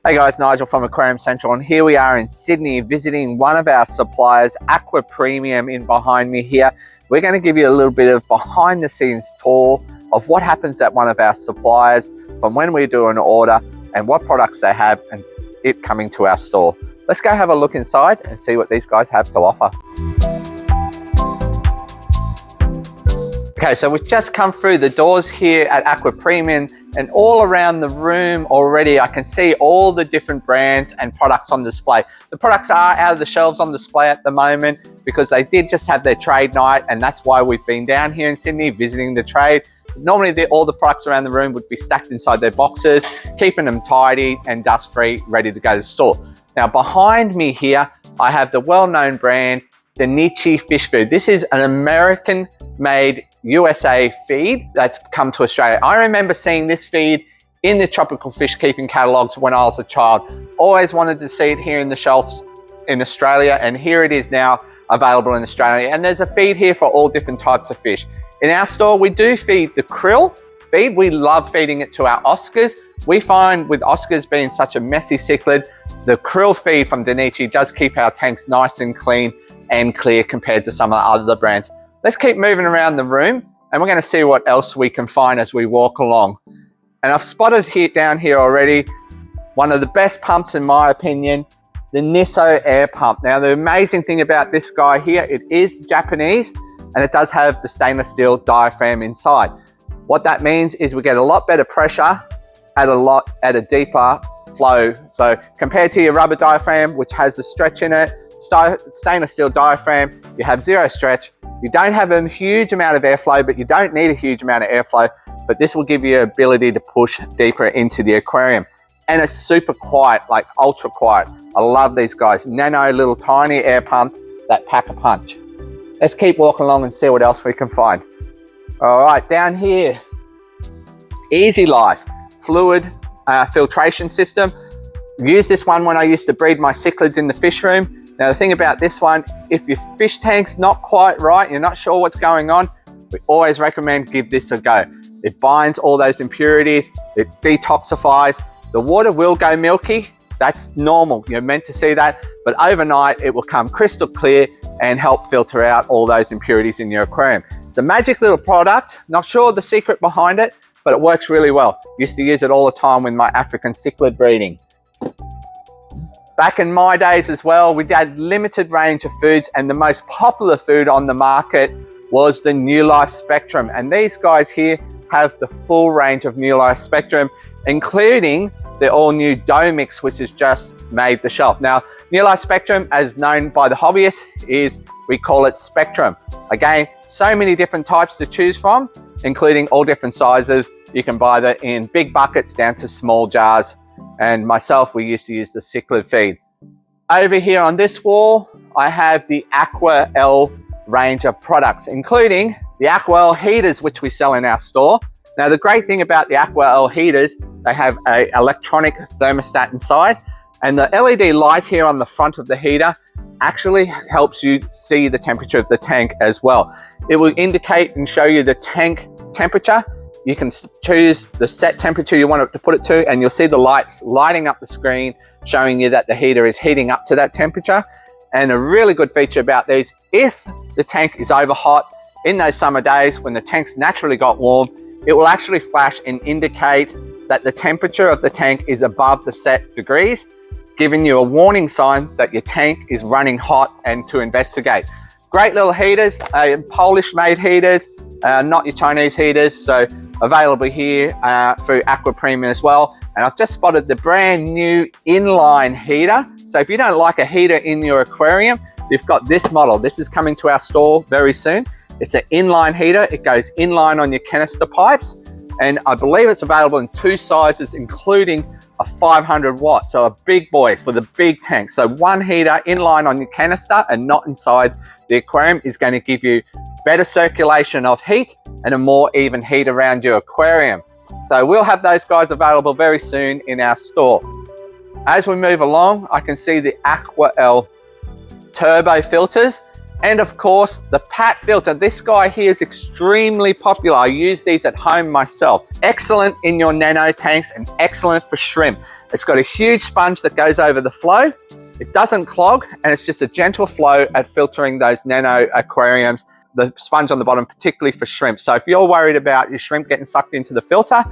Hey guys, Nigel from Aquarium Central, and here we are in Sydney visiting one of our suppliers, Aqua Premium, in behind me here. We're going to give you a little bit of behind the scenes tour of what happens at one of our suppliers from when we do an order and what products they have and it coming to our store. Let's go have a look inside and see what these guys have to offer. Okay, so we've just come through the doors here at Aqua Premium, and all around the room already I can see all the different brands and products on display. The products are out of the shelves on display at the moment because they did just have their trade night, and that's why we've been down here in Sydney visiting the trade. Normally all the products around the room would be stacked inside their boxes, keeping them tidy and dust free, ready to go to the store. Now behind me here I have the well-known brand Danichi Fish Food. This is an American made USA feed that's come to Australia. I remember seeing this feed in the tropical fish keeping catalogs when I was a child. Always wanted to see it here in the shelves in Australia, and here it is now available in Australia. And there's a feed here for all different types of fish. In our store we do feed the krill feed. We love feeding it to our Oscars. We find with Oscars being such a messy cichlid, the krill feed from Danichi does keep our tanks nice and clean and clear compared to some of the other brands. Let's keep moving around the room and we're going to see what else we can find as we walk along. And I've spotted down here already one of the best pumps in my opinion, the Nisso air pump. Now the amazing thing about this guy here, it is Japanese and it does have the stainless steel diaphragm inside. What that means is we get a lot better pressure at a deeper flow. So compared to your rubber diaphragm, which has a stretch in it, stainless steel diaphragm, you have zero stretch. You don't have a huge amount of airflow, but you don't need a huge amount of airflow, but this will give you the ability to push deeper into the aquarium. And it's super quiet, like ultra quiet. I love these guys. Nano little tiny air pumps that pack a punch. Let's keep walking along and see what else we can find. All right, down here, Easy Life fluid filtration system. Use this one when I used to breed my cichlids in the fish room. Now the thing about this one, if your fish tank's not quite right, you're not sure what's going on, we always recommend give this a go. It binds all those impurities, it detoxifies. The water will go milky, that's normal, you're meant to see that, but overnight it will come crystal clear and help filter out all those impurities in your aquarium. It's a magic little product, not sure the secret behind it, but it works really well. Used to use it all the time with my African cichlid breeding. Back in my days as well, we had limited range of foods, and the most popular food on the market was the New Life Spectrum. And these guys here have the full range of New Life Spectrum, including the all new dough mix, which has just made the shelf. Now, New Life Spectrum, as known by the hobbyists, we call it Spectrum. Again, so many different types to choose from, including all different sizes. You can buy that in big buckets down to small jars. And myself, we used to use the cichlid feed. Over here on this wall, I have the Aqua L range of products, including the Aqua L heaters, which we sell in our store. Now, the great thing about the Aqua L heaters, they have an electronic thermostat inside, and the LED light here on the front of the heater actually helps you see the temperature of the tank as well. It will indicate and show you the tank temperature. You can choose the set temperature you want it to put it to, and you'll see the lights lighting up the screen, showing you that the heater is heating up to that temperature. And a really good feature about these, if the tank is over hot in those summer days when the tank's naturally got warm, it will actually flash and indicate that the temperature of the tank is above the set degrees, giving you a warning sign that your tank is running hot and to investigate. Great little heaters, Polish made heaters, not your Chinese heaters, so available here through Aqua Premium as well. And I've just spotted the brand new inline heater. So if you don't like a heater in your aquarium, we've got this model. This is coming to our store very soon. It's an inline heater. It goes inline on your canister pipes. And I believe it's available in 2 sizes, including a 500 watt. So a big boy for the big tank. So one heater inline on your canister and not inside the aquarium is going to give you better circulation of heat and a more even heat around your aquarium. So we'll have those guys available very soon in our store. As we move along, I can see the Aqua L turbo filters. And of course, the PAT filter. This guy here is extremely popular. I use these at home myself. Excellent in your nano tanks and excellent for shrimp. It's got a huge sponge that goes over the flow. It doesn't clog, and it's just a gentle flow at filtering those nano aquariums. The sponge on the bottom, particularly for shrimp. So if you're worried about your shrimp getting sucked into the filter,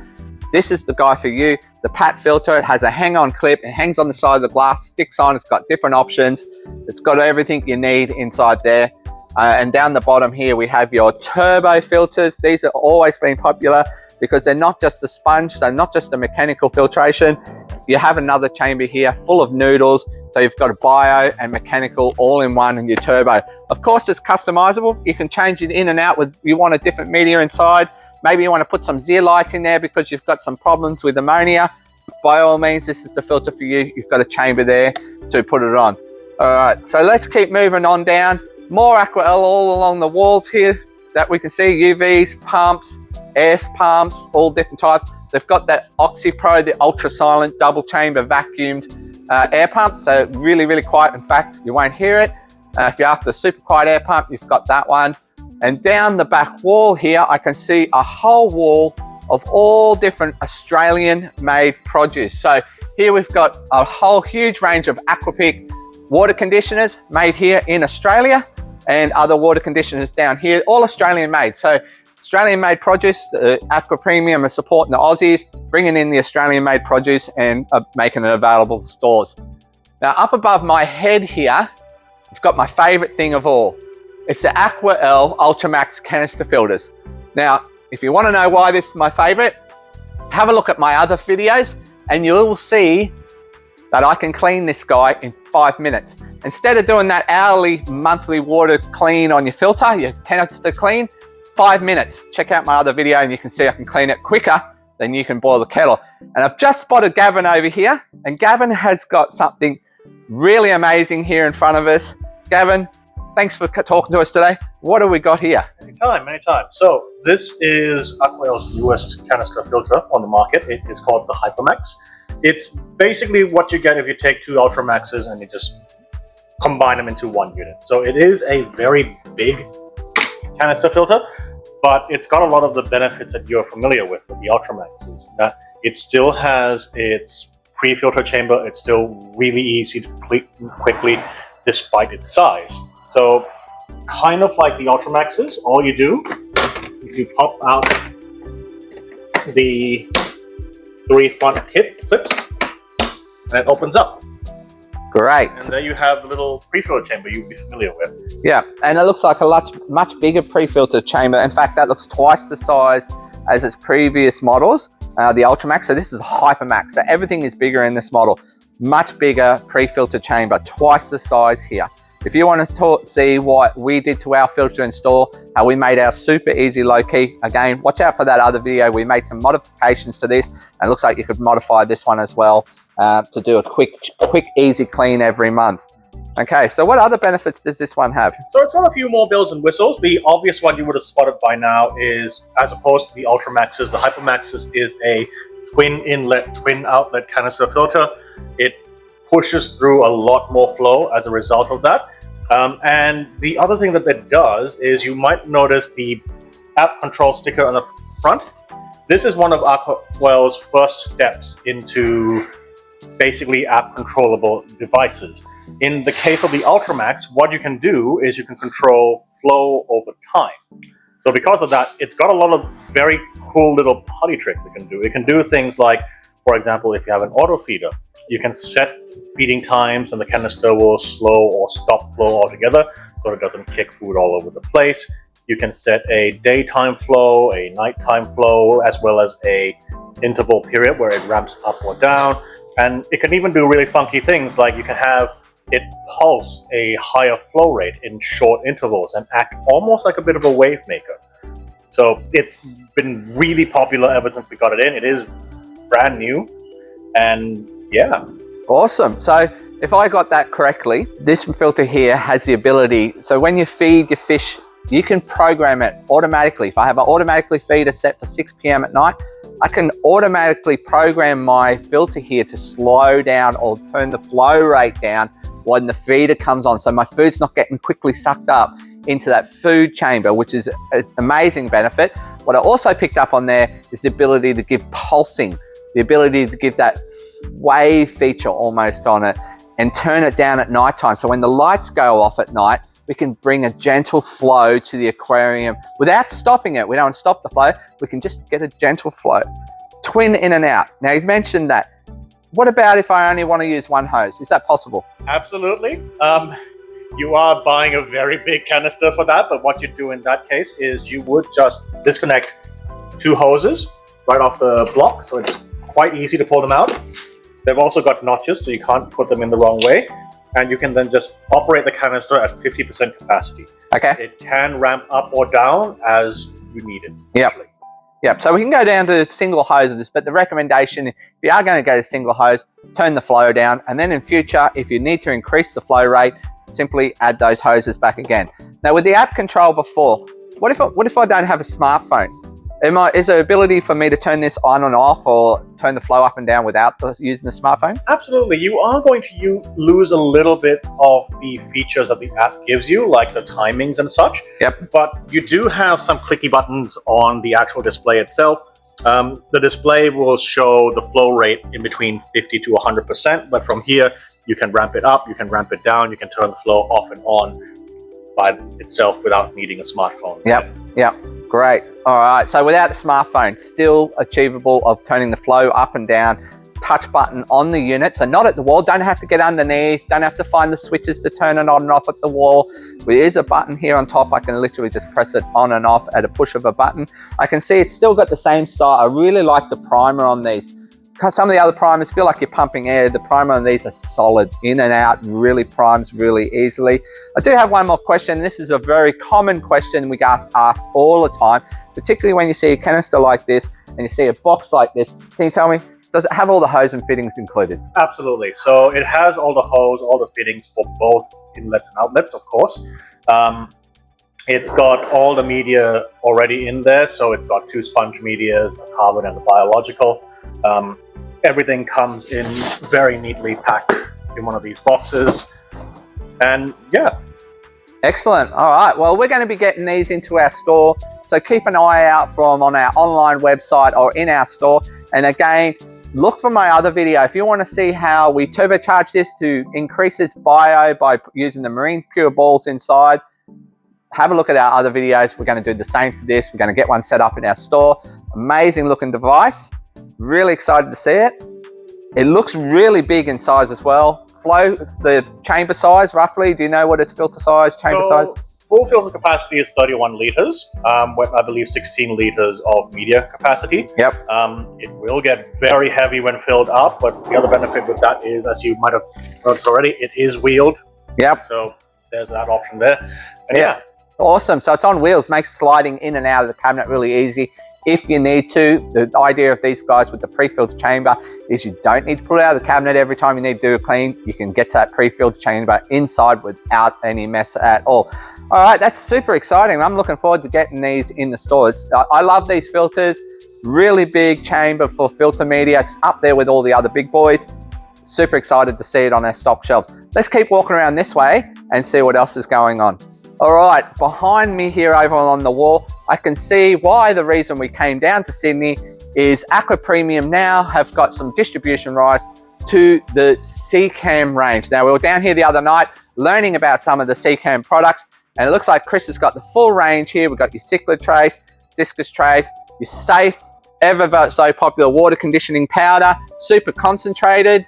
this is the guy for you. The PAT filter, it has a hang-on clip. It hangs on the side of the glass, sticks on. It's got different options. It's got everything you need inside there. And down the bottom here, we have your turbo filters. These have always been popular because they're not just a sponge, so not just a mechanical filtration. You have another chamber here full of noodles. So you've got a bio and mechanical all in one in your turbo. Of course, it's customizable. You can change it in and out with, you want a different media inside. Maybe you want to put some zeolite in there because you've got some problems with ammonia. By all means, this is the filter for you. You've got a chamber there to put it on. All right, so let's keep moving on down. More Aqua L all along the walls here that we can see. UVs, pumps, air pumps, all different types. They've got that Oxy Pro, the ultra silent double chamber vacuumed air pump. So really, really quiet. In fact, you won't hear it. If you're after a super quiet air pump, you've got that one. And down the back wall here, I can see a whole wall of all different Australian made produce. So here we've got a whole huge range of Aquapic water conditioners made here in Australia, and other water conditioners down here, all Australian made. So Australian made produce, Aqua Premium are supporting the Aussies, bringing in the Australian made produce and making it available to stores. Now up above my head here, I've got my favorite thing of all. It's the Aqua L Ultramax canister filters. Now, if you want to know why this is my favorite, have a look at my other videos and you will see that I can clean this guy in 5 minutes. Instead of doing that hourly, monthly water clean on your filter, your canister clean, 5 minutes. Check out my other video and you can see I can clean it quicker than you can boil the kettle. And I've just spotted Gavin over here, and Gavin has got something really amazing here in front of us. Gavin, thanks for talking to us today. What have we got here? Anytime. So this is Aqua L's newest canister filter on the market. It is called the Hypermax. It's basically what you get if you take two Ultramaxes and you just combine them into one unit. So it is a very big canister filter, but it's got a lot of the benefits that you're familiar with the Ultramaxes. That it still has its pre-filter chamber. It's still really easy to clean quickly despite its size. So kind of like the Ultramaxes, all you do is you pop out the 3 front clips and it opens up. Great. And there you have the little pre-filter chamber you'll be familiar with. Yeah, and it looks like a much bigger pre-filter chamber. In fact, that looks twice the size as its previous models, the Ultramax. So this is a Hypermax. So everything is bigger in this model. Much bigger pre-filter chamber, twice the size here. If you want to see what we did to our filter in store, how we made our super easy low key, again, watch out for that other video. We made some modifications to this, and it looks like you could modify this one as well to do a quick, easy clean every month. Okay, so what other benefits does this one have? So it's got a few more bells and whistles. The obvious one you would have spotted by now is, as opposed to the Ultramaxes, the Hypermaxes is a twin inlet, twin outlet canister filter. It pushes through a lot more flow as a result of that. And the other thing that that does is you might notice the app control sticker on the front. This is one of Aqua L's first steps into basically app controllable devices. In the case of the Ultramax, what you can do is you can control flow over time. So because of that, it's got a lot of very cool little party tricks it can do. It can do things like, for example, if you have an auto feeder, you can set feeding times and the canister will slow or stop flow altogether so it doesn't kick food all over the place. You can set a daytime flow, a nighttime flow, as well as a interval period where it ramps up or down. And it can even do really funky things, like you can have it pulse a higher flow rate in short intervals and act almost like a bit of a wave maker. So it's been really popular ever since we got it in. It is brand new, and yeah. Awesome. So if I got that correctly, this filter here has the ability, so when you feed your fish, you can program it automatically. If I have an automatically feeder set for 6 p.m. at night, I can automatically program my filter here to slow down or turn the flow rate down when the feeder comes on, so my food's not getting quickly sucked up into that food chamber, which is an amazing benefit. What I also picked up on there is the ability to give pulsing, the ability to give that wave feature almost on it and turn it down at nighttime. So when the lights go off at night, we can bring a gentle flow to the aquarium without stopping it. We don't stop the flow. We can just get a gentle flow. Twin in and out. Now, you mentioned that. What about if I only want to use one hose? Is that possible? Absolutely. You are buying a very big canister for that, but what you do in that case is you would just disconnect 2 hoses right off the block, so it's quite easy to pull them out. They've also got notches, so you can't put them in the wrong way. And you can then just operate the canister at 50% capacity. Okay. It can ramp up or down as you need it. Yep. So we can go down to single hoses, but the recommendation, if you are going to go to single hose, turn the flow down. And then in future, if you need to increase the flow rate, simply add those hoses back again. Now with the app control before, what if I don't have a smartphone? Is there ability for me to turn this on and off or turn the flow up and down without using the smartphone? Absolutely. You are going to lose a little bit of the features that the app gives you, like the timings and such. Yep. But you do have some clicky buttons on the actual display itself. The display will show the flow rate in between 50 to 100%, but from here, you can ramp it up, you can ramp it down, you can turn the flow off and on by itself without needing a smartphone. Yep. Great. All right. So without the smartphone, still achievable of turning the flow up and down. Touch button on the unit, so not at the wall. Don't have to get underneath. Don't have to find the switches to turn it on and off at the wall. There is a button here on top. I can literally just press it on and off at a push of a button. I can see it's still got the same style. I really like the primer on these. Some of the other primers feel like you're pumping air. The primer on these are solid, in and out, really primes really easily. I do have one more question. This is a very common question we get asked all the time, particularly when you see a canister like this and you see a box like this. Can you tell me, does it have all the hose and fittings included? Absolutely. So it has all the hose, all the fittings for both inlets and outlets, of course. It's got all the media already in there. So it's got 2 sponge medias, the carbon and the biological. Everything comes in very neatly packed in one of these boxes. And yeah. Excellent. All right. Well, we're going to be getting these into our store. So keep an eye out on our online website or in our store. And again, look for my other video. If you want to see how we turbocharge this to increase its bio by using the marine pure balls inside, have a look at our other videos. We're going to do the same for this. We're going to get one set up in our store. Amazing looking device. Really excited to see it. It looks really big in size as well. Flow, the chamber size roughly, do you know what its filter size, chamber size? Full filter capacity is 31 liters, with I believe 16 liters of media capacity. Yep. It will get very heavy when filled up, but the other benefit with that is, as you might have noticed already, it is wheeled. Yep. So there's that option there. And yeah. Awesome. So it's on wheels, makes sliding in and out of the cabinet really easy. If you need to, the idea of these guys with the pre-filled chamber is you don't need to pull it out of the cabinet every time you need to do a clean. You can get to that pre-filled chamber inside without any mess at all. All right, that's super exciting. I'm looking forward to getting these in the stores. I love these filters. Really big chamber for filter media. It's up there with all the other big boys. Super excited to see it on our stock shelves. Let's keep walking around this way and see what else is going on. All right, behind me here over on the wall, I can see why the reason we came down to Sydney is Aqua Premium now have got some distribution rights to the Seachem range. Now, we were down here the other night learning about some of the Seachem products, and it looks like Chris has got the full range here. We've got your cichlid trays, discus trays, your safe, ever so popular water conditioning powder, super concentrated,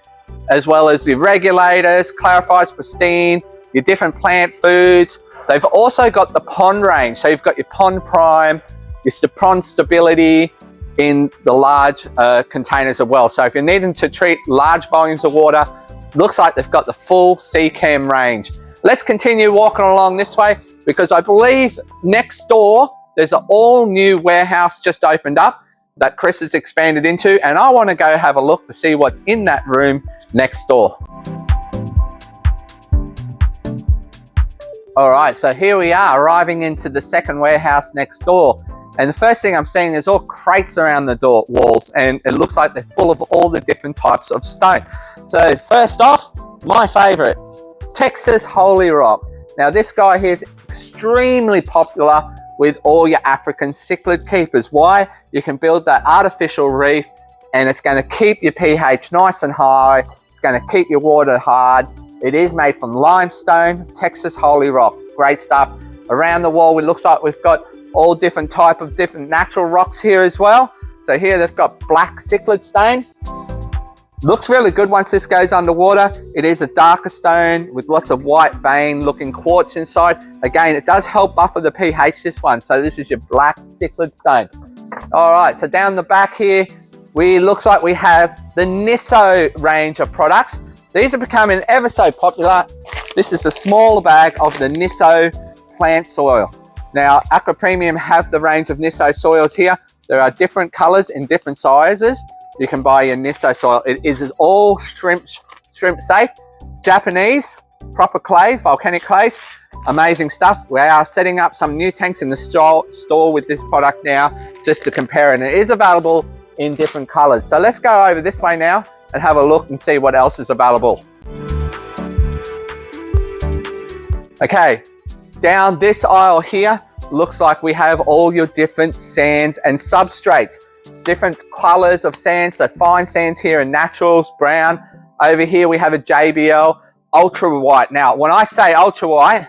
as well as your regulators, clarifies pristine, your different plant foods. They've also got the pond range. So you've got your pond prime, your pond stability in the large containers as well. So if you're needing to treat large volumes of water, looks like they've got the full Seachem range. Let's continue walking along this way because I believe next door, there's an all new warehouse just opened up that Chris has expanded into. And I want to go have a look to see what's in that room next door. All right, so here we are arriving into the second warehouse next door. And the first thing I'm seeing is all crates around the door walls, and it looks like they're full of all the different types of stone. So first off, my favorite, Texas Holy Rock. Now this guy here is extremely popular with all your African cichlid keepers. Why? You can build that artificial reef and it's going to keep your pH nice and high. It's going to keep your water hard. It is made from limestone, Texas Holy Rock. Great stuff. Around the wall, it looks like we've got all different natural rocks here as well. So here they've got black cichlid stone. Looks really good once this goes underwater. It is a darker stone with lots of white vein looking quartz inside. Again, it does help buffer the pH, this one. So this is your black cichlid stone. All right, so down the back here, looks like we have the Nisso range of products. These are becoming ever so popular. This is a smaller bag of the Nisso plant soil. Now, Aqua Premium have the range of Nisso soils here. There are different colors in different sizes. You can buy your Nisso soil. It is all shrimp safe. Japanese, proper clays, volcanic clays. Amazing stuff. We are setting up some new tanks in the store with this product now, just to compare it. And it is available in different colors. So let's go over this way now and have a look and see what else is available. Okay, down this aisle here, looks like we have all your different sands and substrates. Different colors of sand, so fine sands here and naturals, brown. Over here we have a JBL ultra white. Now, when I say ultra white,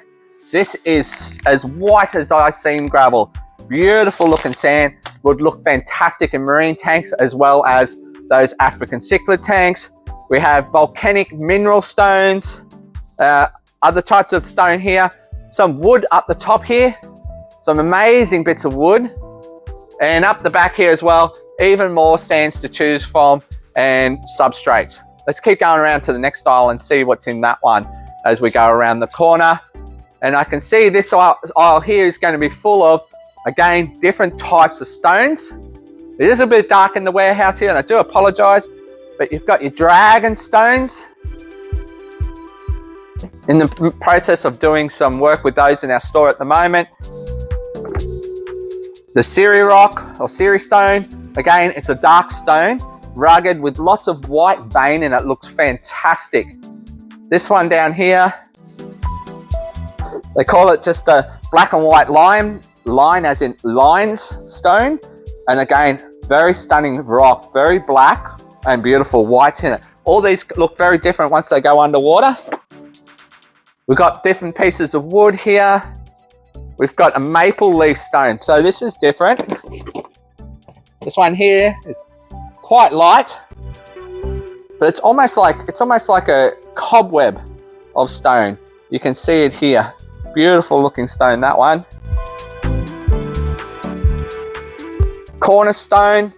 this is as white as I've seen gravel. Beautiful looking sand, would look fantastic in marine tanks as well as those African cichlid tanks. We have volcanic mineral stones, other types of stone here, some wood up the top here, some amazing bits of wood. And up the back here as well, even more sands to choose from and substrates. Let's keep going around to the next aisle and see what's in that one as we go around the corner. And I can see this aisle here is going to be full of, again, different types of stones. It is a bit dark in the warehouse here and I do apologize, but you've got your dragon stones. In the process of doing some work with those in our store at the moment. The Siri rock or Siri stone, again, it's a dark stone, rugged with lots of white vein and it looks fantastic. This one down here, they call it just a black and white line as in lines stone. And again, very stunning rock, very black and beautiful whites in it. All these look very different once they go underwater. We've got different pieces of wood here. We've got a maple leaf stone, so this is different. This one here is quite light, but it's almost like a cobweb of stone. You can see it here. Beautiful looking stone, that one. Cornerstone.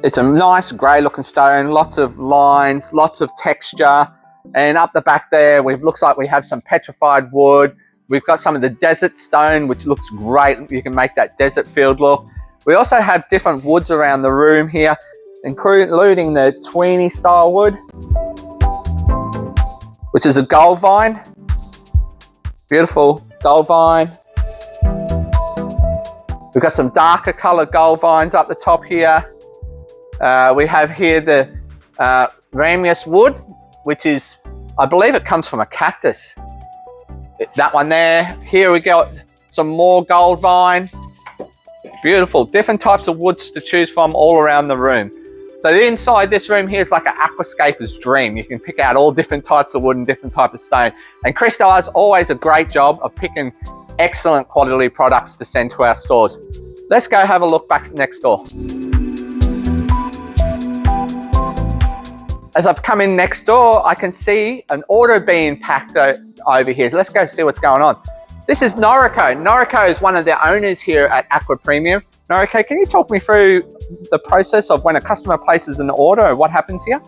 It's a nice grey looking stone, lots of lines, lots of texture. And up the back there, looks like we have some petrified wood. We've got some of the desert stone, which looks great. You can make that desert field look. We also have different woods around the room here, including the tweeny style wood, which is a gold vine. Beautiful gold vine. We've got some darker colored gold vines up the top here. We have here the ramius wood, which is, I believe it comes from a cactus. That one there. Here we got some more gold vine. Beautiful, different types of woods to choose from all around the room. So the inside this room here is like an aquascaper's dream. You can pick out all different types of wood and different types of stone. And Chris does always a great job of picking excellent quality products to send to our stores. Let's go have a look back next door. As I've come in next door, I can see an order being packed over here. Let's go see what's going on. This is Noriko. Noriko is one of the owners here at Aqua Premium. Noriko, can you talk me through the process of when a customer places an order and what happens here?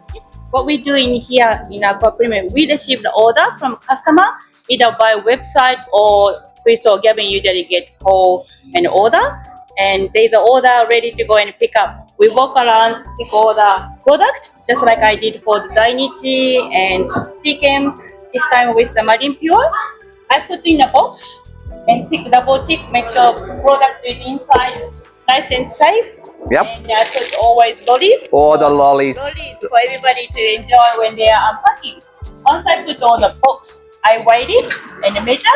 What we're doing here in Aqua Premium, we receive the order from customer either by website or Chris or Gavin usually get call and order, and there's the order ready to go and pick up. We walk around, pick all the product, just like I did for the Dainichi and Seachem, this time with the Marine Pure. I put in a box and double tick, make sure product is inside nice and safe, Yep. And I put always lollies. Or the lollies. Lollies for everybody to enjoy when they are unpacking. Once I put on the box, I weigh it and measure,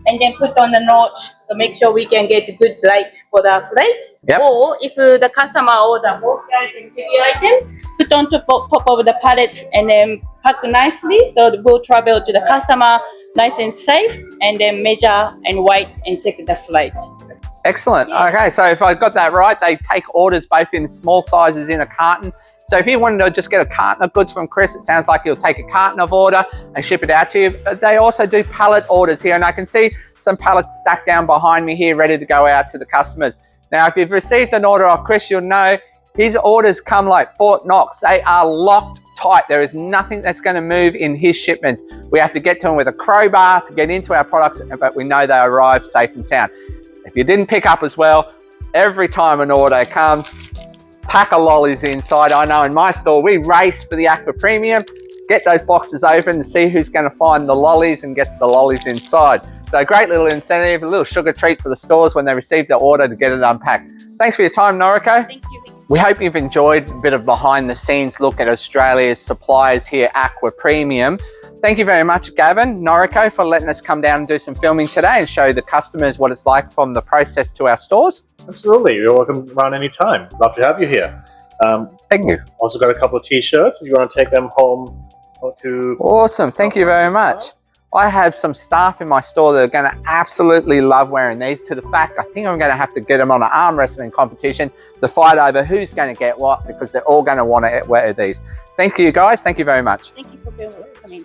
and then put on the notch. So make sure we can get good light for the plate. Yep. Or if the customer order bulk item, heavy item, put on top of the pallets and then pack nicely. So we'll travel to the customer nice and safe, and then measure and weight and check the flight. Excellent. Okay, so if I got that right, they take orders both in small sizes in a carton. So if you wanted to just get a carton of goods from Chris, it sounds like he'll take a carton of order and ship it out to you. But they also do pallet orders here, and I can see some pallets stacked down behind me here, ready to go out to the customers. Now, if you've received an order off Chris, you'll know his orders come like Fort Knox. They are locked tight. There is nothing that's going to move in his shipments. We have to get to him with a crowbar to get into our products, but we know they arrive safe and sound. If you didn't pick up as well, every time an order comes, pack of lollies inside. I know in my store, we race for the Aqua Premium, get those boxes open and see who's going to find the lollies and gets the lollies inside. So a great little incentive, a little sugar treat for the stores when they receive the order to get it unpacked. Thanks for your time, Noriko. Thank you. We hope you've enjoyed a bit of behind the scenes look at Australia's suppliers here, Aqua Premium. Thank you very much, Gavin, Noriko, for letting us come down and do some filming today and show the customers what it's like from the process to our stores. Absolutely. You're welcome around any time. Love to have you here. Thank you. Also got a couple of t-shirts if you want to take them home to... Awesome. Thank you very much. I have some staff in my store that are going to absolutely love wearing these, to the fact I think I'm going to have to get them on an arm wrestling competition to fight over who's going to get what, because they're all going to want to wear these. Thank you, guys. Thank you very much. Thank you for coming.